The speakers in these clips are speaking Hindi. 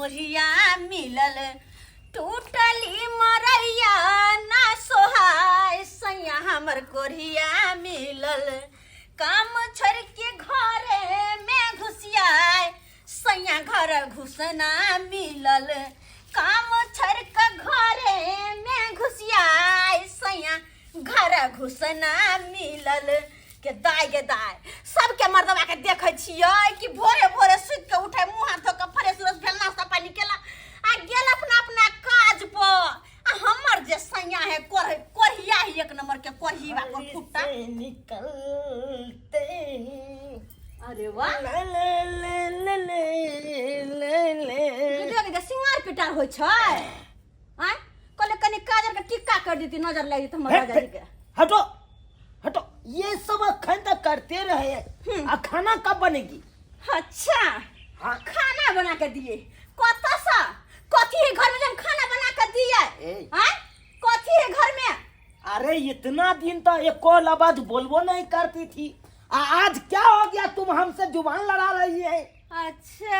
कोरिया मिलल टूटली मरैया ना सोहाय सैया हमर कोरिया मिलल काम छोड़ के घरे में घुसियाए सैया घर घुसना मिलल काम छोड़ के घरे में घुसियाए सैया घर घुसना मिलल के दाय सबके मर्दवा के देखे छियै कि भोरे भोरे सुत के उठे मुंह हाथ धो के फ्रेश उरस भेल नाश्ता पानी केला आ गेल अपना अपना काज पर आ हमर जे सैया है कोरिया ही एक नंबर के कोरिया को फुट्टा निकलते अरे वाह ले सिंगार पिटार होय छै आ कहले कनी काजर के टिक्का कर देती नजर लग जेत हमर राजा जी के हटो हटो ये सब अखन तक करते रहे आ खाना कब बनेगी? अच्छा हाँ खाना बना के दिए कत सा कथी है घर में जब खाना बना के दिए हैं कथी है घर में? अरे इतना दिन तो एक को लबाद बोलबो नहीं करती थी आज क्या हो गया तुम हमसे जुबान लड़ा रही है? अच्छा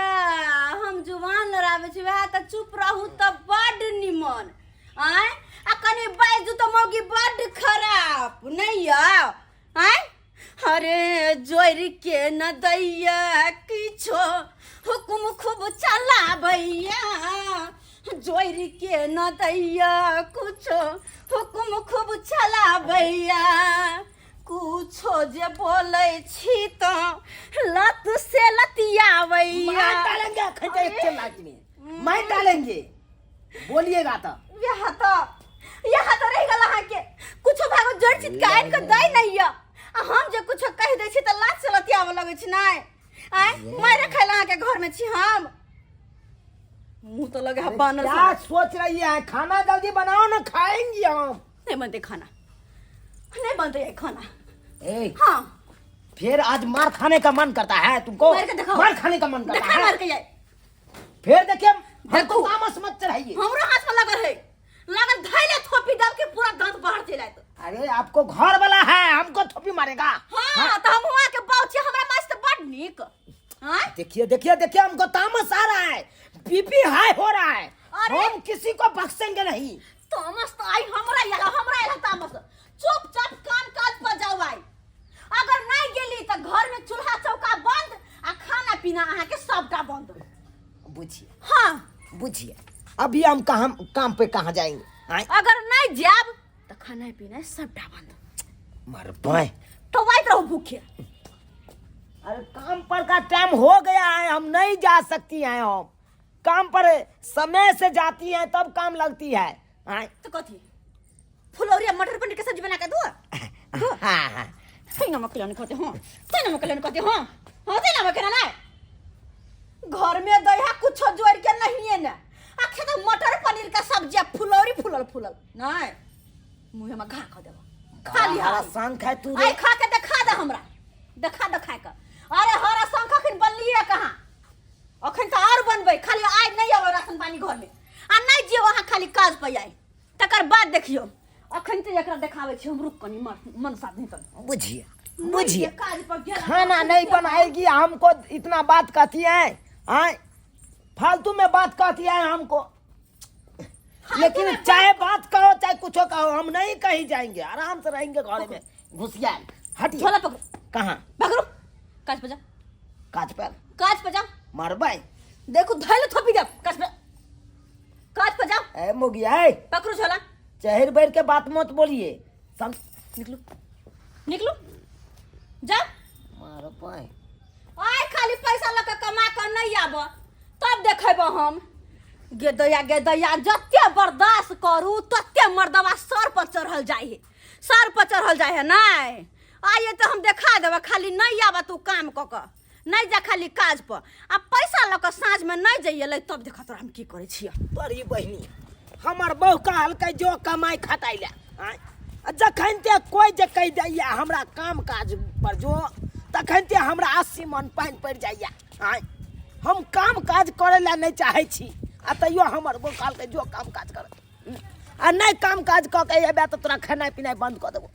हम जुबान लड़ावे छी वह त चुप रहू त बड निमन आय आ कनी बाजू त मौगी बड खराब नहीं आय अरे जोर के न दैया किछो हुकुम खूब चलाबैया जोर के न दैया कुछो हुकुम खूब चलाबैया कुछो जे बोले छी तो लत से लतियावैया डालेंगे खंडे एक लाख में मैं डालेंगे बोलिएगा तो यहाँ तो रह गला है के कुछो भागो जड़ चित काइन के दई नहीं या हम जे कुछो कह दे छी त लात से लतियाव लगे छी नहीं आय मारे खैला के घर में छी हम मुंह तो लगे बानर क्या सोच रही है? खाना जल्दी बनाओ ना खाएंगे हम। नहीं बनते खाना नहीं बनते है खाना हाँ फिर आज मार खाने का मन करता है तुमको? मार खाने का मन करता है? मार के जाए फिर देखिए हमको तामस मत चढ़ाइए। हमरो हाथ में लगल है लागल धैले थोपी दब के पूरा दांत बाहर चला तो अरे आपको घर वाला है हमको थोपी मारेगा? हाँ तो हम हुआ के बाउची हमरा मस्त बड नीक हां देखिए देखिए देखिए हमको तामस आ रहा है बीपी हाई हो रहा है हम किसी को बख्शेंगे नहीं। तामस तो आई हमरा याला तामस चुपचाप काम काज पर जाओ आई अगर नहीं गेली तो घर में चूल्हा चौका बंद आ खाना पीना आहा के सबटा बंद बुझिए। हाँ बुझिए अभी हम कहाँ काम पे कहाँ जाएंगे? अगर नहीं जाब तो खाना पीना सबटा बंद मर पाए तो वाइट रहो भूखे। अरे काम पर का टाइम हो गया है हम नहीं जा सकती हैं हम काम पर समय से जाती हैं तब काम लगती है। तो कथी फुलौरिया मटर पनीर के सब्जी बना के दो हाँ सही नमक लेने कहते हो सही नमक लेने कहते हो हाँ सही नमक ना घर में दया कुछ जोड़ के नहीं है ना आखे तो मटर पनीर का सब्जी फुलौरी फुलल नहीं मुंह में घा खा देबो खाली हरा शंख है तू आई खा के दिखा दे हमरा दिखा के अरे हरा शंख अखन बनलिए कहां अखन तो और बनबै खाली आज नहीं आवे राशन पानी घर में आ नहीं जे वहां खाली काज पे आई तकर बाद देखियो अखन तो एकरा देखावे छी हम रुक कनी मन साथ नहीं कर बुझिए खाना नहीं बनाएगी हमको इतना बात कहती है फालतू में बात कहती है हमको लेकिन चाहे बात कहो चाहे कुछ कहो हम नहीं कहीं जाएंगे आराम से रहेंगे घर में घुसिया हटिए झोला पकड़ कहाँ पकड़ो काज पे जा काज पर मरबै देखो धैले थोपी दे काज पे जा ए मुगिया पकड़ो झोला चेहर बैठ के बात मत बोलिए सम निकलो जा मारो पाए आय खाली पैसा लके कमा कर नहीं आब तब देखेब हम गेदैया जत्ते बर्दाश्त करू तत्ते मर्दवा सर पर चढ़ल जाए है नहीं आइए तो हम देखा देब खाली नहीं आब तू काम क के नहीं जा खाली काज पर आ पैसा लके साँझ में नहीं जाइए तब देख तोरा हम की करे छियै बड़ी बहनी हमार बहू कहल के जो कमाई खटाइले जखन ते कोई जे कह दैया हमरा काम काज पर जो तखन ते हमरा 80 मन पानी पड़ जाइया हम काम काज करे ला नहीं चाहे छी आ तैयो हमर बहू कहल के जो काम काज कर आ नहीं काम काज क के एबे तो तोरा खाना पीना बंद कर देबो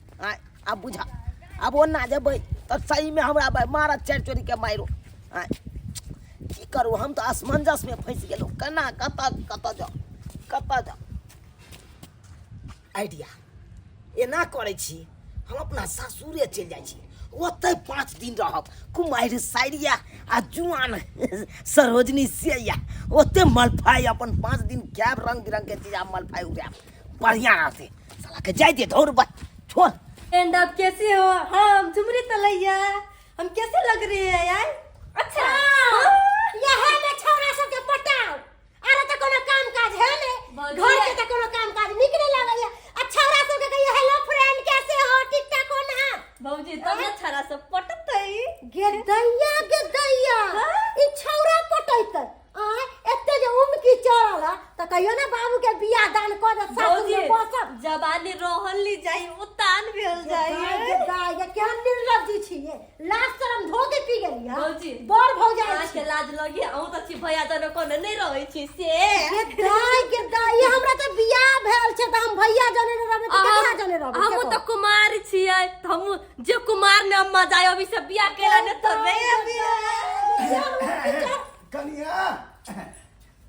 अब बुझा अब ओना जेबै तो सही में हमरा मारत चोरी के मारो की करू हम तो असमंजस में फंस गेलहुँ केना कतऽ जाऊ आइडिया एना करै छी हम अपना सासुरे चलि जाइ छी ओतै 5 दिन रहब कुमारि साइरिया आ जुआन सरोजनी सिया ओते मलफाई अपन 5 दिन कैब रंग बिरंग के चीज मलफाई उठाब बढ़िया रहते साला के जाय दे दौड़ बा छोड़। एंड आप कैसे हो? हम झुमरी तलैया हम कैसे लग रहे हैं यार? अच्छा ये है ना छौरा सब के पटाव अरे त कोनो काम काज है ने घर के त कोनो काम काज निकले लागैया आ छौरा सब के कहियो हेलो फ्रेंड कैसे हो ठीक ठाक हो ना भौजी तब ना छारा सब पटत है गे दैया ई छौरा पटैत आ एते जे उमकी चढ़ला त कहियो ना बाबू के बियाह दान कर दे सासु भौजी में बसब जवानी रोहन ली जाई उतान भेल जाई गे दैया केहन निर्लज्जी छिए लाज शरम धो के पी गेली हां भौजी बड़ भौजाई आज छी के लाज लगी आउ त छी भैया जन कोने नहीं रहै छी से गे दैया हमरा त बियाह भेल छै त हम भैया जने रहबे त केना जने रहबे हम त कुमार छियै हम जे कुमार ने अम्मा जाय अभी से बियाह केला ने तबे कनिया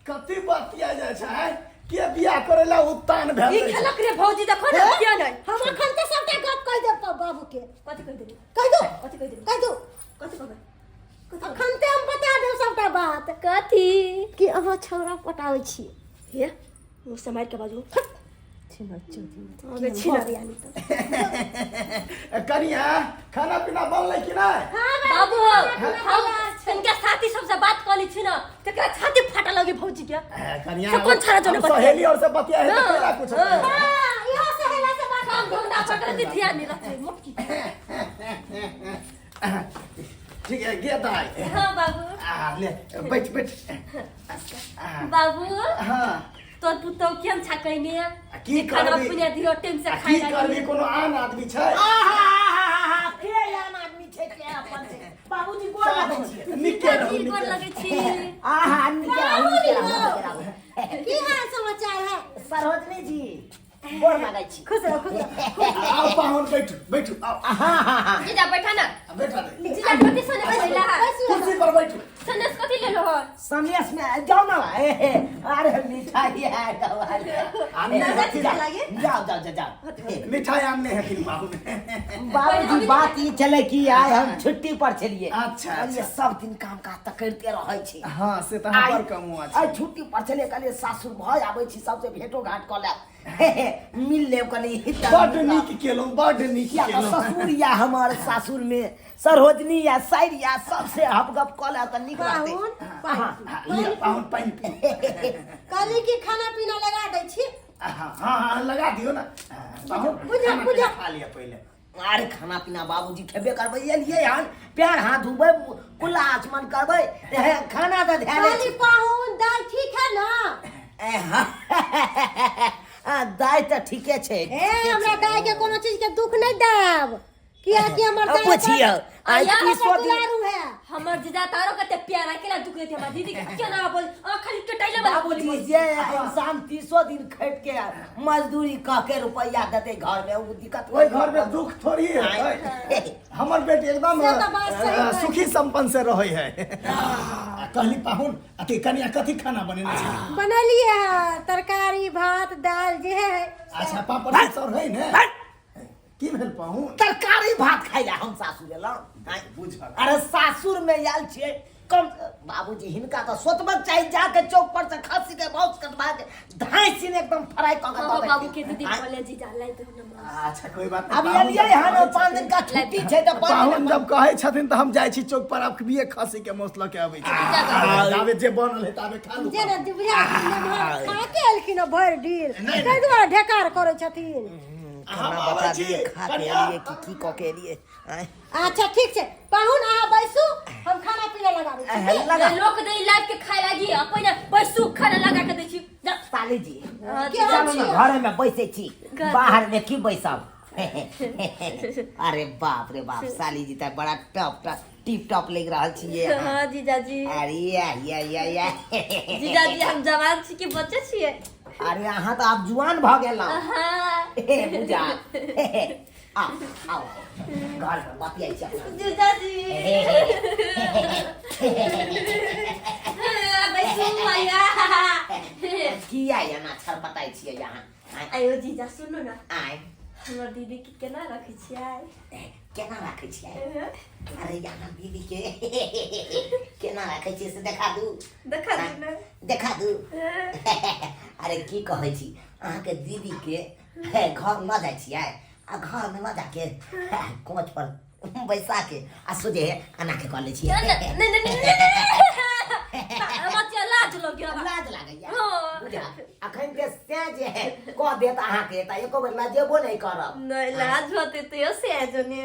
कति बतिया जाइ छै के बियाह करेला उत्तान भेल ई खेलक रे भौजी देखो ना किया नहीं हम अखन त सबटा गप कह देब बाबू के कथि कह देली कह दो कथि कह देली कह दो कथि कहबै अखन ते हम बता देब सबटा बात कथि कि अहाँ छौरा पटाबै छी हे मुंह से मार के बाजू छिना चोदी आगे छिना यानी तो कनिया खाना पीना बनलै कि नहीं? बाबू हम इनके साथी सबसे बात कर ली छी ना तकरा छाती फाटा लगे भौजी के कनिया से कौन छाड़ा जने हम बतिया? सहेली और से बतिया है तो केला कुछ हां इहो सहेला से बात काम धंधा पकड़ दी ध्यान नहीं रखते मोटकी ठीक है गे दाई हां बाबू ले बैठ बाबू हां तोर पुतौ केम छाकै ने की खाना करबी? पीना दियो टाइम से की खाइ करबी कोनो आन आदमी छै आहा के यान आदमी छै के अपन से बाबूजी गोर लागै छी निके रहू गोर लगे छी आहा निके रहू की हाल समाचार है सरोजनी जी गोर लागै छी खुश रहो आओ पाहुन बैठू आओ आहा जीजा बैठा ना बैठा दे जीजा कथि सने बैठला कुर्सी पर बैठू सनेस कथि ले लो सनेस में जाओ ना अरे मिठाई है कवाल आमने जाओ मिठाई आमने है फिर पाहुन बाबूजी बात ई चले कि आइ हम छुट्टी पर छलिए अच्छा, और ये अच्छा। सब दिन काम काज त करते रहै छी हाँ से तो हम पर कम हुआ आई छुट्टी पर चले कहलिए सासुर भय आबै छी सबसे भेंटो घाट क ले मिल लेब कनी बड़ नीक केलौं बड़ नीक या तो केलौं ससुर या हमार सासुर में सरोजनी या साइर या सबसे हपगप क ले त निक रहते पाहुन ले पाहुन पानी पी काली की खाना पीना लगा दै छी हाँ लगा दियो ना पाहुन बुझा, खाना बुझा। पीना खा लिया पहले अरे खाना पीना बाबूजी खेबे करबै एलिए हन पैर हाथ धोबै कुल्ला आचमन करबै खाना त ध्यान काली पाहुन दाल ठीक है ना दाय त ठीके छै ए हमरा गाय के कोनो चीज के दुख नहीं देब किया कि हमर अब पूछियो आज आया तीसो दिन दुलारू है हमर जीजा तारो कते प्यारा केला दुख रहे थे हमर दीदी के केना बोल खाली टटाइले वाला बाबूजी जे इंसान 30 दिन खट के मजदूरी कह के रुपया देते घर में वो दिक्कत ओई घर में दुख थोड़ी है हमर बेटी एकदम से तो बात सही है। सुखी संपन्न से रहे है कहली पाहुन अति कनिया कथी खाना बनेने छै बनलिए तरकारी भात दाल जे है अच्छा पापड़ सब है ने की भेल पाहुन तरकारी भात खाइला हम सासुर एलौं बुझल अरे सासुर में आयल छियै कम बाबूजी हिनका तो सोचबक चाहिए जाके चौक पर से खस्सी के बहुत कटवा के धाइसी ने एकदम फ्राई क के बाबू के दीदी बोले जीजा लाई तो नंबर अच्छा कोई बात अभी पाहुन एलिए हन 5 दिन का छुट्टी छै त पाहुन जब कहै छथिन त हम जाइ छी चौक पर आप बिये खसी के मौस ल के आबै छी जाबे जे बनल है ताबे खा लू जे ने दुबिया खा के एलखिन भर डील तै दुआरे ढेकार करै छथिन खाना बता दिए खा के एलिए की क के एलिए अच्छा ठीक छै पाहुन अहाँ बैसू हम खाना पीना लगाबै छी लगा लोक दे लाइफ के खाय लागी पहिने बैसू खाना लगा के दै छी साली जी के चलो छियै? ना घर में बैसे छी बाहर में की बैसब अरे बाप रे बाप साली जी त बड़ा टप टिप टॉप लग रहा छिए हां जीजा जी अरे या जीजा जी हम जवान छी कि बच्चे छिए अरे अहाँ तो आप जुआन भ गेलौ हां बुझा आओ घर में बतियाई छी जीजा जी छटपटाई छियै यहाँ आय आयो जीजा सुनो ना आय हमर दीदी के केना रखै छियै केना राखै छियै अरे यहाँ दीदी के केना राखै छियै से देखा दू देखा दू ना देखा दू अरे की कहै छी अहाँके दीदी के घर न जाइ छियै आ घर में न जाके कोच पर बैसा के आ सोझे अना के कऽ लै छियै बच्चा लाज लगे लाज लागैया बुझा अखन के से जे कह देत अहाँके त एको बेर लाजेबो नहीं करब नहीं लाज होते तो यो से जने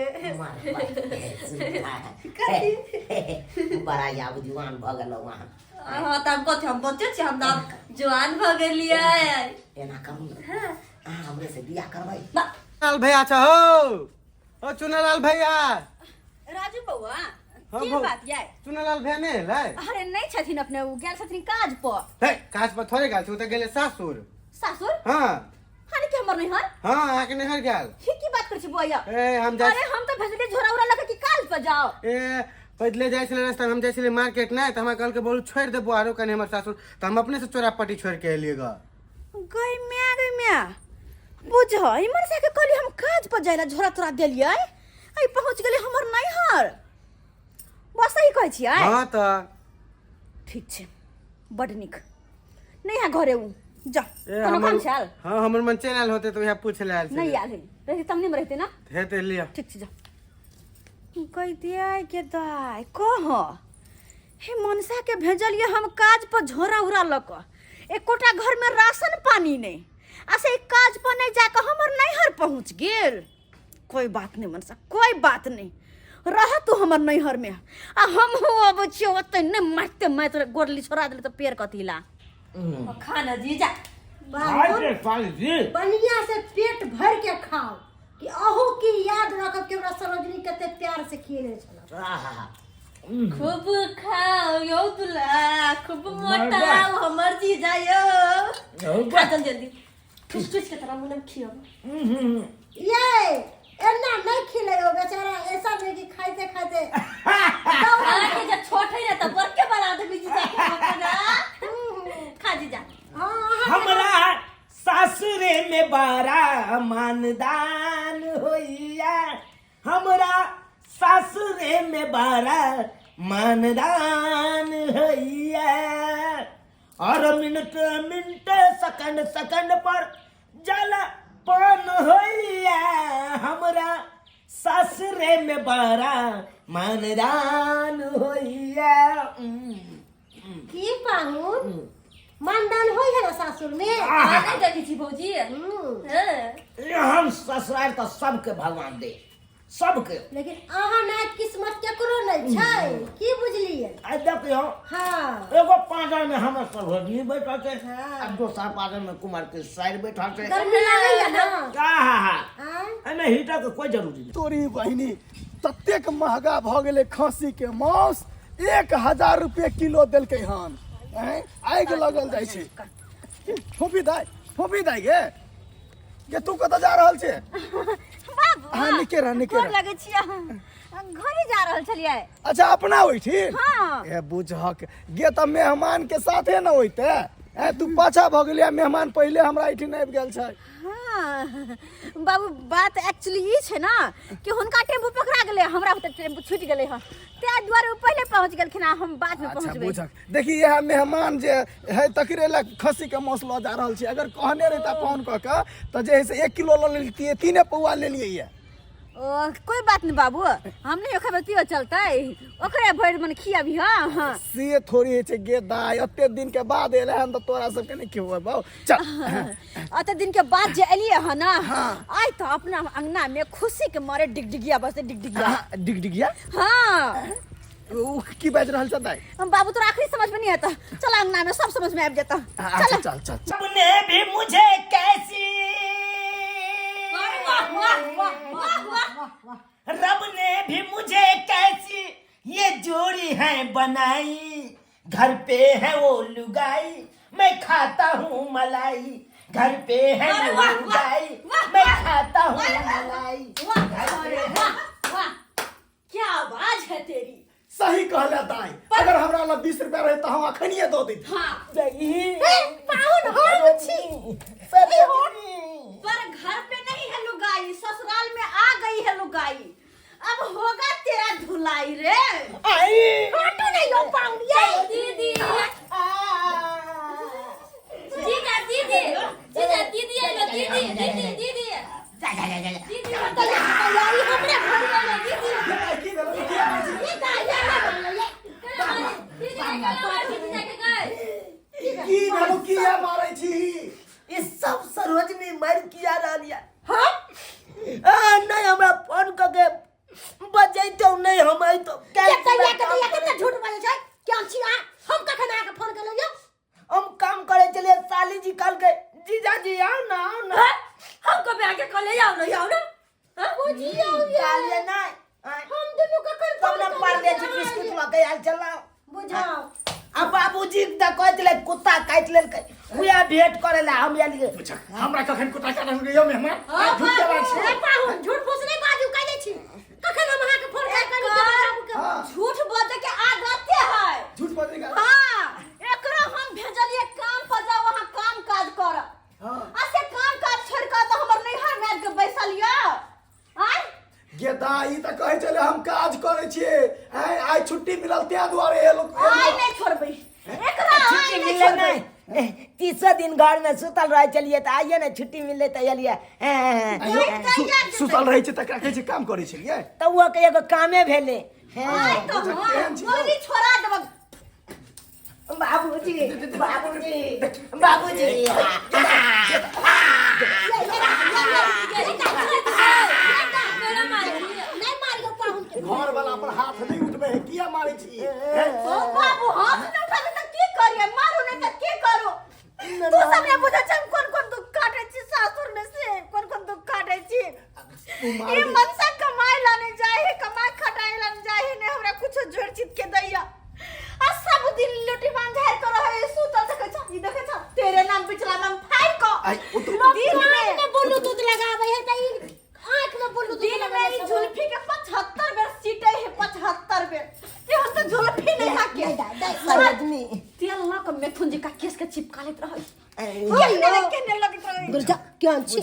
बड़ा याब जुआन भ गेलौ वहाँ हां त हम कथि हम बच्चे छी हम त जवान भ गेलियै एना करू हमरे से बियाह करबै लाल भैया छ हो ओ चुनालाल भैया राजू बउआ हाँ, की बउ- बात ये चुनालाल भैया नहीं है अरे नहीं छथिन अपने उ गेल छथिन काज पर हे काज पर थोड़े गाल छ त गेले सासुर सासुर हां हानि के हमर नहीं हर हां आके नहीं हर गाल ही की बात कर छी बउआ ए हम जा अरे हम तो भेजले झोरा उरा लगे कि काज पर जाओ ए पैदले जाय छले रास्ता में हम जाय छले मार्केट नहीं त हमरा कहल के बोल छोड़ दे बुआरो कने हमर सासुर त हम अपने से चोरापट्टी छोड़ के एलिए ग गई म्या बुझ इमर से के कहली हम काज पर जाइला झोरा तोरा देलियै आई पहुंच गेली हमर नहीं हर बस सही कहै छियै हां त ठीक छै बड निक नहीं है घरे उ जा ए कोनो काम छल हां हमर मन चैनल होते तो यहां पूछ ले आल नहीं आल है रहे तमने में रहते ना हेते लिया ठीक छै जा कह दिया के दाई कह हे मनसा के भेजलिए हम काज पर झोरा उरा लक एकोटा घर में राशन पानी नहीं ऐसे काज पर नहीं जाकर हमर नैहर पहुंच गेल कोई बात नहीं मनसा कोई बात नहीं रह तू हमर नैहर में आ हम हो अब छियो ओते ने मारते मैं तो गोरली छोड़ा देले तो पेड़ कथिला खाना जीजा बढ़िया से पेट भर के खाओ कि अहू की याद रखब कि हमरा सरोजनी कते प्यार से खिएले छल खूब खाओ यो दुला खूब मोटा हमर जीजा यो खा जल्दी ठुस ठुस के तरह मुंह में खियो ये एना नहीं खिलेयो बेचारा ऐसा नहीं कि खाते खाते आके जब छोट है ना तब बड़के बना दे जीजा के खाना खा जीजा हमरा सासुरे में बारा मानदान होइया हमरा सासुरे में बारा मानदान होइया और मिनट मिनट सेकंड सेकंड पर जला पान होइया हमरा सासुरे में बारा मानदान होइया की पाहुन मानदान होई है ना सासुर में नहीं देखी थी भौजी हां हम ससुराल तो सबके भगवान दे सबके लेकिन अहाँ ना किस्मत केकरो नहीं छै की बुझलिए आ देखियो हां एगो पाजर में हमर सरोजनी बैठल छै हाँ। आ दोसर पाजर में कुमार के साइड बैठल छै गर्मी लागैया ना आहा हां एमे हीटर के कोई जरूरी नहीं तोरी बहिनी ततेक महंगा भ गेलै खस्सी के मांस 1000 रुपये किलो देलकै हन आगि लगल जाइ छै फोपी दाई गे तू कतऽ जा रहल छै बाबू हाँ निके रह गोर लगै छियै घरे जा रहल छलियै अच्छा अपना ओइठिन हाँ ए बुझक गे त मेहमान के साथे न होइते तू पाछा भ गेलिया मेहमान पहिले हमरा एठिन आबि गेल छै हाँ बाबू बात एक्चुअली ई छै ना कि हुनका टेम्पू पकड़ा गेलै हमरा ओते टेम्पू छूटि गेलै हँ ताहि दुआरे ओ पहिले पहुंच गेलखिन आ हम बाद में अच्छा पहुंचबै बुझक देखी यह मेहमान जे है तकरे ला खस्सी के मांस ल जा रहल छी अगर कहने रहता फोन क के त जे है से 1 किलो ल लेतिए 3 पौआ ले लिए ये ओ कोई बात नहीं बाबू हम नहीं ओखा बतियो चलते ओकरे भर मन खियाबी हां हां से थोड़ी है छै गे दाई अते दिन के बाद एले हन त तोरा सब के नहीं खियो बाऊ चल अते दिन के बाद जे एलिए ह ना आइ तो अपना अंगना में खुशी के मारे डिगडिगिया बसे डिगडिगिया डिगडिगिया हां ओ की बाज रहल छ दाई बाबू तो आखिरी समझ में नहीं आता चल अंगना में सब समझ में आ जाता चल चल चल सबने भी मुझे कैसी रब ने भी मुझे कैसी ये जोड़ी है बनाई घर पे है वो लुगाई मैं खाता हूँ मलाई घर पे है वो लुगाई मैं खाता हूँ मलाई वाह क्या आवाज है तेरी सही कहले दाई अगर हमरा लग 20 रुपया रहे तो हम अखनिए दो दी हाँ पाहुन हम छी पर घर पे नहीं है लुगाई, ससुराल में आ गई है लुगाई। अब होगा तेरा धुलाई रे। आई हटो नहीं हो पाहुन ये दीदी जीजा दीदी जीजा दीदी आइलो दीदी दीदी दीदी दीदी तैयारी हमरे घर वाला दीदी की भेल की आबै छी ये दाई की भेल किया मारै छी ये सब सरोजनी मर किया डालिया हां नहीं हमरा फोन करके बजैतो नहीं हम आई तो कितना झूठ बोले छै क्या छी हम कखन आके फोन कर लियो हम काम करे चले साली जी कल के जीजा जी आओ ना हमको भी आके कॉलेज आओ ना हां वो जी आओ काले नहीं हम दोनों कखन तुमने पढ़ ले जी बिस्कुट में के आल चलाओ बुझाओ अब बाबूजी द कहत ले कुत्ता काट ले हुआ भेंट करे ला हम आली हमरा कखन कुत्ता काटन गयो मेहमान झूठ के बात छै पाहुन झूठ फूसने बाजू कहले छी कखन हम अहाँ के फोन कर बाबू के झूठ बोले के आदत है। झूठ बोलने का हाँ एकरा हम भेजलिए काम पर जा वहाँ काम काज कर। हां ऐसे काम काज छोड़ कर तो हमर नैहर में के बैसलिया आय गे दाई त कहै चले हम काज करे छिए आई छुट्टी मिलल त्या दुआरे ए लोग आय नहीं छोड़बै एकरा आय छुट्टी नहीं मिले छोड़बै। नहीं 30 दिन घर में सुतल रह चलिए तो आइए ना छुट्टी मिले तो एलिए सुतल रहै छै त कहै छै काम करे छिए तो वो के एगो कामे भेले आय तो गोली छोड़ा देब। बाबूजी बाबूजी बाबूजी नहीं मारियो पाहुन के घर वाला पर हाथ नहीं उठबे किया मारै छी ओ बाबू हाथ नहीं उठाबे त की करिए मारू नहीं त की करू। तू सब ने बुझे छ कोन दुख काटे छी सासुर में से कोन दुख काटे छी। ये मनसा कमाई लाने जाए कमाई खटाई लाने जाए ने हमरा कुछ जोड़ चित के दैया आ सब दिन लोटी बांध झाड़ कर रहे सुतल से कह ई देखे छ तेरे नाम पिछला में फाइल को आई ओ तो दिन में ब्लूटूथ लगावे है त आंख में ब्लूटूथ दिन में ई जुल्फी के 75 बेर सीटे है 75 बेर ये तो जुल्फी नहीं हाके सरोजनी तेल ना के मिथुन जी का केस के चिपका लेत रहे अयो केने लगत रहे गुरजा क्या छी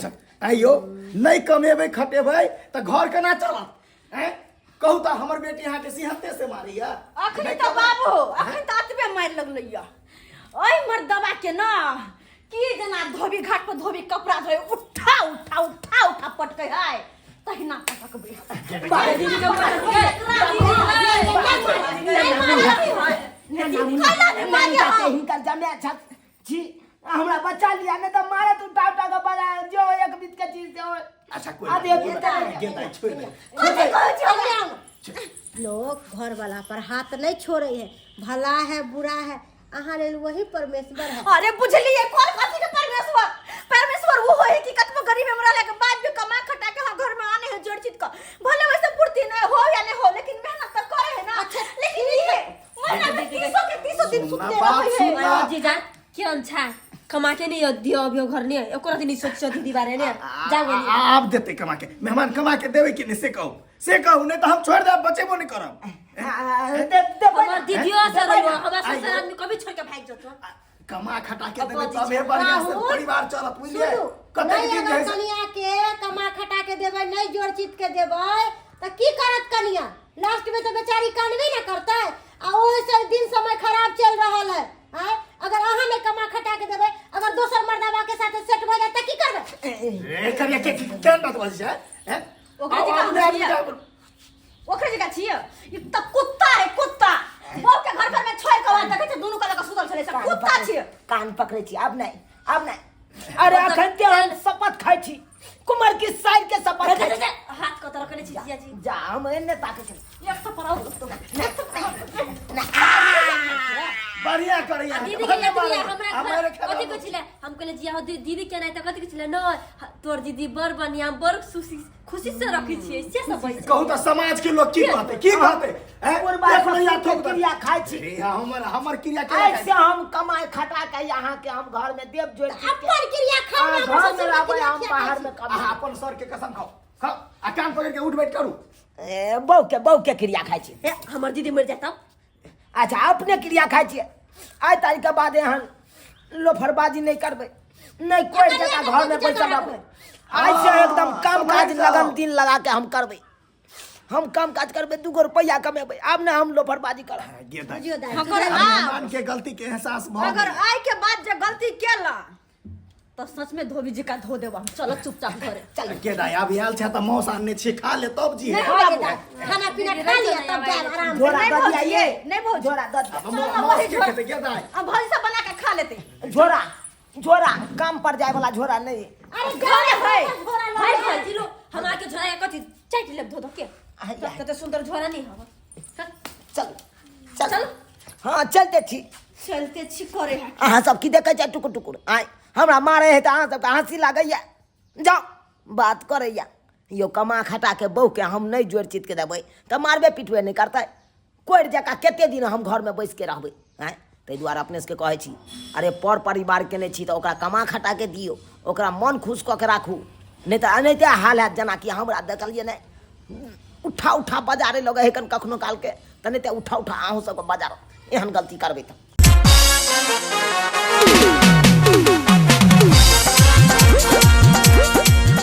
आइयो नहीं कमेबै खटेबै त घर केना चलत हैं कहू त हमर बेटी यहाँ के सिहत्ते से मारिया अखनी तो बाबू अखनी तो अतबे मार लगलैया ओइ मर्दवा के ना की जना धोबी घाट पर धोबी कपड़ा धोए उठा उठा उठा उठा पटकै है तहिना पटकबे दीदी के हिनकर जमे छत जी हमरा बचा लिया नहीं तो मारे तू टाटा का बजा जो एक बीत के चीज दे अच्छा कोई आधे गेंदा छोड़ दे लोग घर वाला पर हाथ नहीं छोड़े है भला है बुरा है अहाँ लेल वही परमेश्वर है अरे बुझलिए कौन कथी के परमेश्वर परमेश्वर वो है कि कतबो गरीब हमरा लगे बाद भी कमा खटा के घर में आने है जोड़ चित का भले वैसे पूर्ति नहीं हो या नहीं हो लेकिन मेहनत तो करे है ना। अच्छा लेकिन ये महीना में 300 दिन सुत दे रहे है जीजा केन छा कमा के नहीं दियो अभी घर नहीं एको रात नहीं सोच दीदी बारे ने जाओ आप देते कमा के मेहमान कमा के देवे कि नहीं से कहू नहीं तो हम छोड़ दे बचेबो नहीं करब हमर दीदियो सर हमरा ससुर आदमी कभी छोड़ के भाग जतो कमा खटा के देवे तबे बढ़िया से परिवार चलत बुझलिए कते नहीं दिन अगर जैसे कनिया के कमा खटा के देबै नहीं जोड़ चित के देबै त की करत कनिया लास्ट में तो बेचारी कानबे ना करतै आ ओहि से दिन समय खराब चल रहल है हैं अगर अहाँ में कमा खटा के देबै अगर दोसर मर्दावा के साथ सेट भ जाए त की करबै ए करिया के केन बात बज है हैं ओकरे जगह छिए ई त कुत्ता है कुत्ता बहु के घर पर में छोड़ के आ देखे छ दुनु कलर का सुतल छले सब कुत्ता छिए कान पकड़े छी अब नहीं अरे अखन के हम शपथ खाई छी कुमार की साइड के शपथ खाई छी। हाथ को तरह करे छी जिया जी जा हम एने ताके छी एक तो पराउ तो बढ़िया करिया दीदी के दिया हमरा कथि को छिले हम कहले जिया दीदी के नहीं त कथि को छिले न तोर दीदी बर बनिया बर खुशी से रखी छी से सब कहू तो समाज के लोग की कहते हैं क्रिया खाई छी हमर क्रिया क्या ऐसे हम कमाई खटा के यहाँ के हम घर में देव जोड़ के अपन क्रिया खाओ घर में रहबै हम बाहर में कमाई अपन सर के कसम खाओ आ कान पकड़ के उठ बैठ करू बहू के क्रिया खाइ छी ए, हमर दीदी मर जाता अच्छा अपने क्रिया खाइ छियै आइ तारीख के बाद एहन लोफरबाजी नहीं करबै नहीं कोई जगह घर में पैसा रखबै आज से एकदम काम काज लगन दिन लगा के हम करबै हम काम काज करबै 2 रुपया कमेबै अब ना हम लोफरबाजी करब गे दाई बुझियो दाई अगर मेहमान के गलती के एहसास भ अगर गेल आय के बाद जे गलती केला तो सच में धोबी जी का धो देब हम चलो चुपचाप घरे चल के दाई अभी आयल छै त मौस आनने छी खा ले तब जी नहीं होगा दाई खाना पीना खा लिया तब जाए आराम से झोरा नहीं दऽ भौजी, दिया ये नहीं भौजी। झोरा दऽ दिया मौस के खेते के दाई अब भरी से बना के खा लेते झोरा काम पर जाए वाला झोरा नहीं अरे घरे है झोरा लो भाई भाई जीरो हम आके झोरा या कथी चाट ले धो के आइया। कते सुंदर झोरा नहीं हवा चल चल चल। हाँ चलते छी चलते छी करे है अहाँ सब की देखै छै टुकुर टुकुर आय हमरा मारे है तऽ अहाँ सबके हँसी लागैया जाओ बात करैया यो कमा खटा के बहू के हम नहीं जोड़ चित के देबै तऽ मारबे पिटबे नहीं करतै कोरि जकाँ कते दिन हम घर में बैस के रहबै आय ताहि दुआरे अपने सबके कहै छी अरे पर परिवार केने छी तऽ ओकरा कमा खटा के दियौ ओकरा मन खुश कऽ के राखू नहीं तऽ एनाहिते हाल हैत जेना कि हमरा देखलियै नहि उठा बजारे लगे है कखनो काल के तऽ नहीं तऽ उठा अहूँ सबके बजारो एहन गलती करबै तऽ